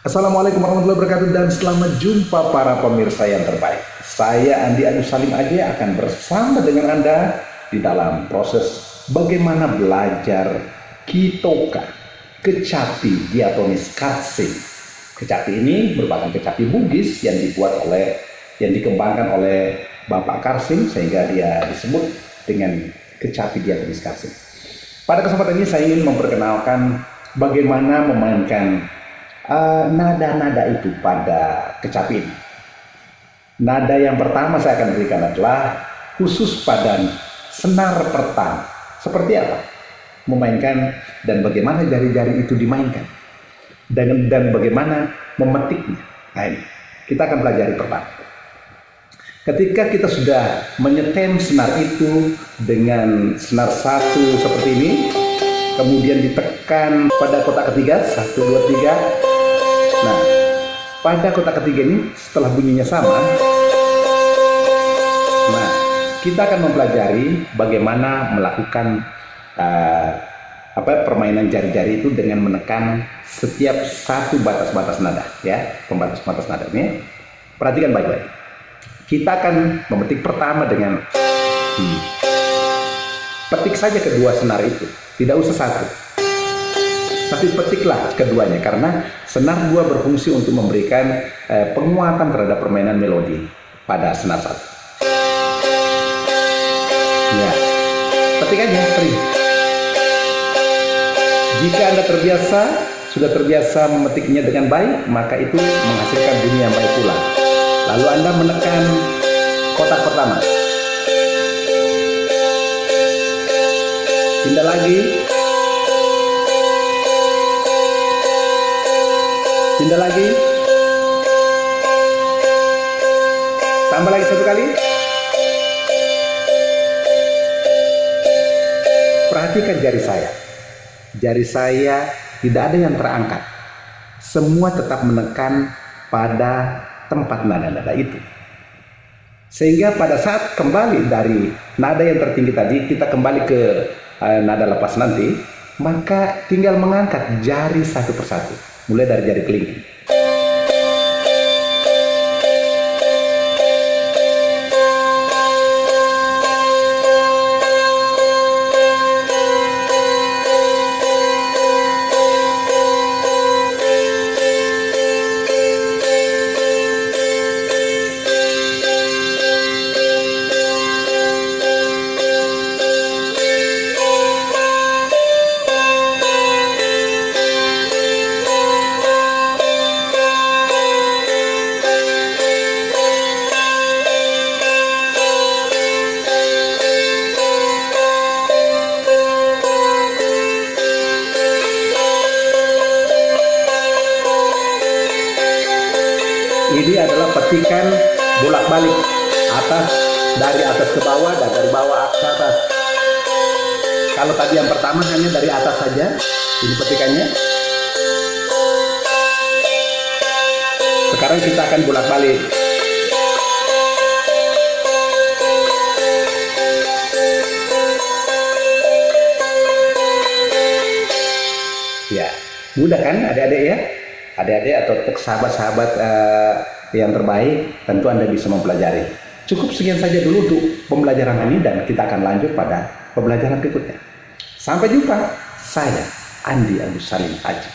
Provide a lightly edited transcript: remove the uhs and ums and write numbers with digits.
Assalamualaikum warahmatullahi wabarakatuh dan selamat jumpa para pemirsa yang terbaik. Saya Andi Agus Salim Aja akan bersama dengan Anda di dalam proses bagaimana belajar Kitoka, kecapi diatonis karsing. Kecapi ini merupakan kecapi Bugis yang dikembangkan oleh Bapak Karsing sehingga dia disebut dengan kecapi diatonis karsing. Pada kesempatan ini saya ingin memperkenalkan bagaimana memainkan nada-nada itu pada kecapi ini. Nada yang pertama saya akan berikan adalah khusus pada senar pertama. Seperti apa memainkan dan bagaimana jari-jari itu dimainkan dan bagaimana memetiknya. Nah, ini kita akan pelajari pertama. Ketika kita sudah menyetem senar itu dengan senar satu seperti ini, kemudian ditekan pada kotak ketiga, 1, 2, 3. Nah, pada kotak ketiga ini setelah bunyinya sama, nah kita akan mempelajari bagaimana melakukan permainan jari-jari itu dengan menekan setiap satu batas-batas nada, ya, pembatas-batas nada ini. Perhatikan baik-baik. Kita akan memetik pertama dengan petik saja kedua senar itu, tidak usah satu. Tapi petiklah keduanya karena senar dua berfungsi untuk memberikan penguatan terhadap permainan melodi pada senar satu. Ya, petik aja sering. Jika Anda sudah terbiasa memetiknya dengan baik, maka itu menghasilkan bunyi yang baik pula. Lalu Anda menekan kotak pertama. Pindah lagi. Pindah lagi. Tambah lagi satu kali. Perhatikan jari saya. Jari saya tidak ada yang terangkat. Semua tetap menekan pada tempat nada-nada itu. Sehingga pada saat kembali dari nada yang tertinggi tadi, kita kembali ke nada lepas nanti, maka tinggal mengangkat jari satu persatu. Mulai dari jari kelingking. Ini adalah petikan bolak-balik dari atas ke bawah dan dari bawah ke atas. Kalau tadi yang pertama hanya dari atas saja, ini petikannya. Sekarang kita akan bolak-balik. Ya, mudah kan adik-adik ya? Adik-adik atau sahabat-sahabat yang terbaik, tentu Anda bisa mempelajari. Cukup sekian saja dulu untuk pembelajaran ini dan kita akan lanjut pada pembelajaran berikutnya. Sampai jumpa, saya Andi Agus Salim Aja.